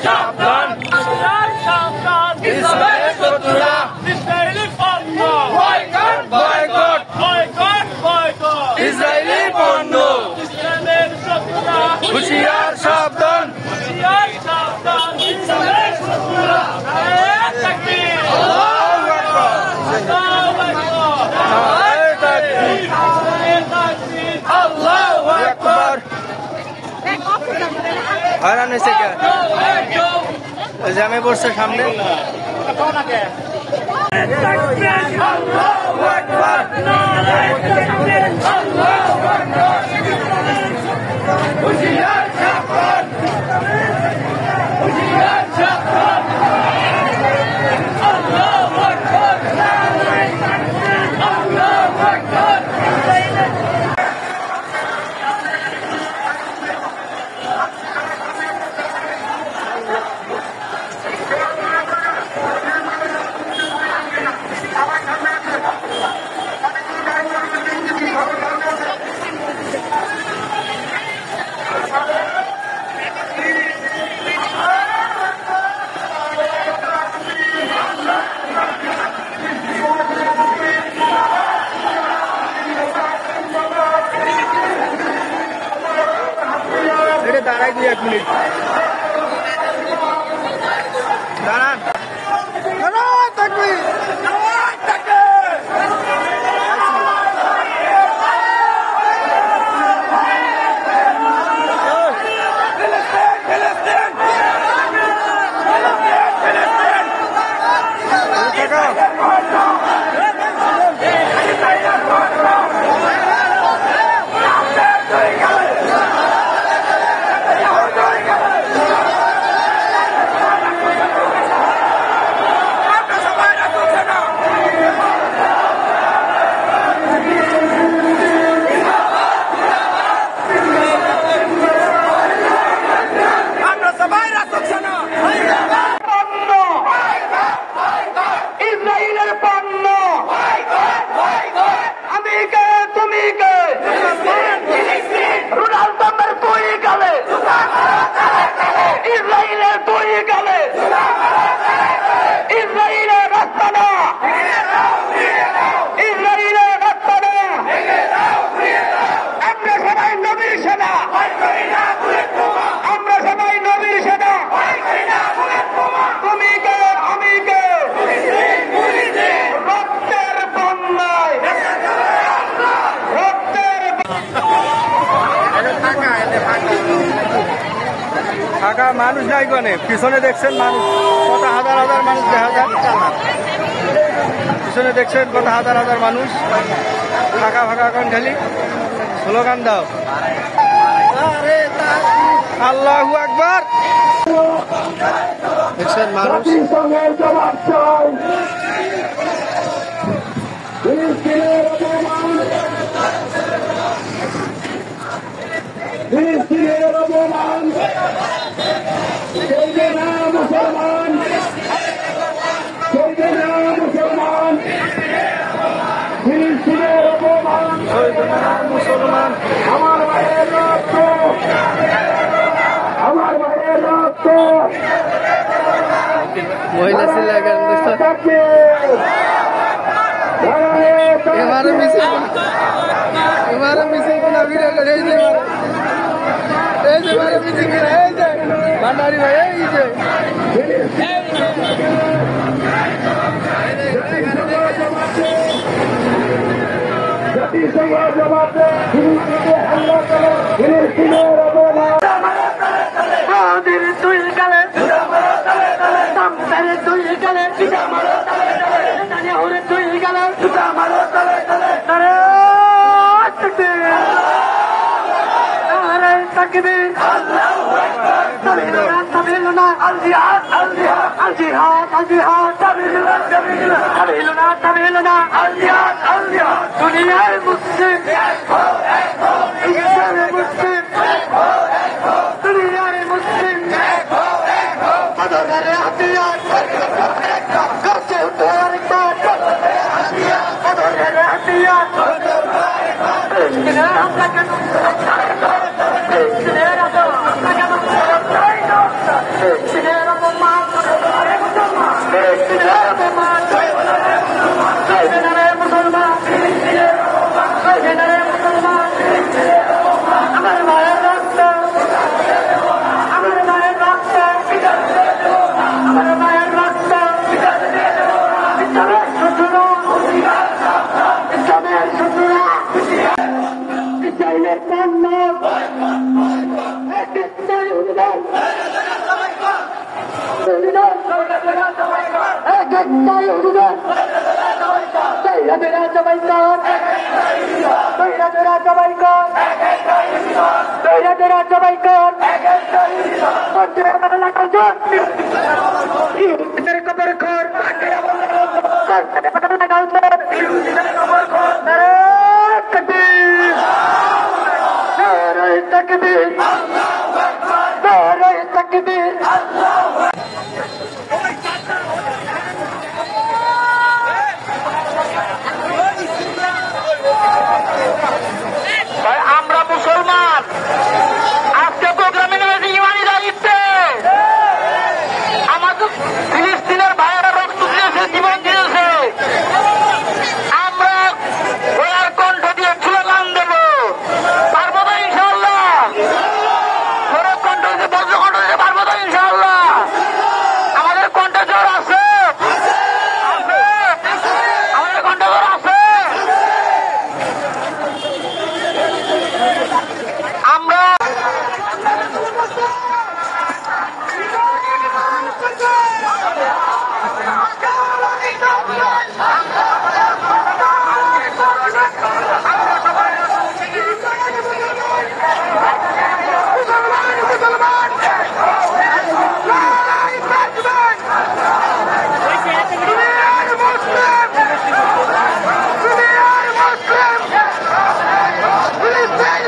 সাবধান সাবধান ইসরায়েলের শত্রুরা ইসরায়েলি পণ্য boycott boycott boycott boycott Israeli পণ্য ইসরায়েলের শত্রুরা হুঁশিয়ার সাবধান হুঁশিয়ার সাবধান ইসরায়েলের শত্রুরা নারে তাকবীর আল্লাহু আকবার আল্লাহু আকবার নারে তাকবীর নারে তাকবীর আল্লাহু আকবার হারান এসে কে জামে পড়ছে সামনে আল্লাহু আকবার আল্লাহু আকবার হুঁশিয়ার সাবধান হুঁশিয়ার সাবধান আল্লাহু আকবার আল্লাহু আকবার দাঁড়াই দিই 1 মিনিট দাঁড়ান ফাঁকা মানুষ নাই কোনে পিছনে দেখছেন মানুষ কত হাজার হাজার মানুষ দেখা যায় পিছনে দেখছেন কত হাজার হাজার মানুষ ফাঁকা ফাঁকা কোন খালি স্লোগান দাও আল্লাহু আকবার দেখছেন মানুষ মুসলমান আমার ভাইয়ের রক্ত আমার ভাইয়ের রক্ত মহিলা ছিল हमारे मिसिंग को ना वीडियो ले जे हमारे मिसिंग के रहे जे भंडारी भाई ये जे जति समाज जमाते हल्ला करो फिलिस्तीन रबोला हादिर तुल गले दम तेरे तुल गले मारो तले तले नानी और तुल गले मारो तले तले takbir Allahu Akbar tabiluna al jihad al jihad al jihad al jihad tabiluna tabiluna al jihad dunia muslim Islam muslim dunia muslim padare hatiyar karche uttar padare hatiyar Today, ইসরায়েলের পণ্য একটাই অনুদান একটাই অনুদান সবাই কর সবাই কর সবাই কর কবর খর তকবীর তকবীর আমরা মুসলমান আজকে প্রোগ্রামে নেমেছি ইমানি দায়িত্বে আমাদের ফিলিস্তিনের ভাইয়েরা রক্ত দিয়েছে জীবন দিয়েছে আমরা ওনার কণ্ঠ দিয়ে স্লোগান দেব পারবো তো ইনশাআল্লাহ ওরা কণ্ঠ দিয়ে বজ্র কণ্ঠ দিয়ে পারবো তো ইনশাআল্লাহ আমাদের কণ্ঠে জোর আছে আমাদের কণ্ঠে জোর আছে আমরা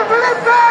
Philip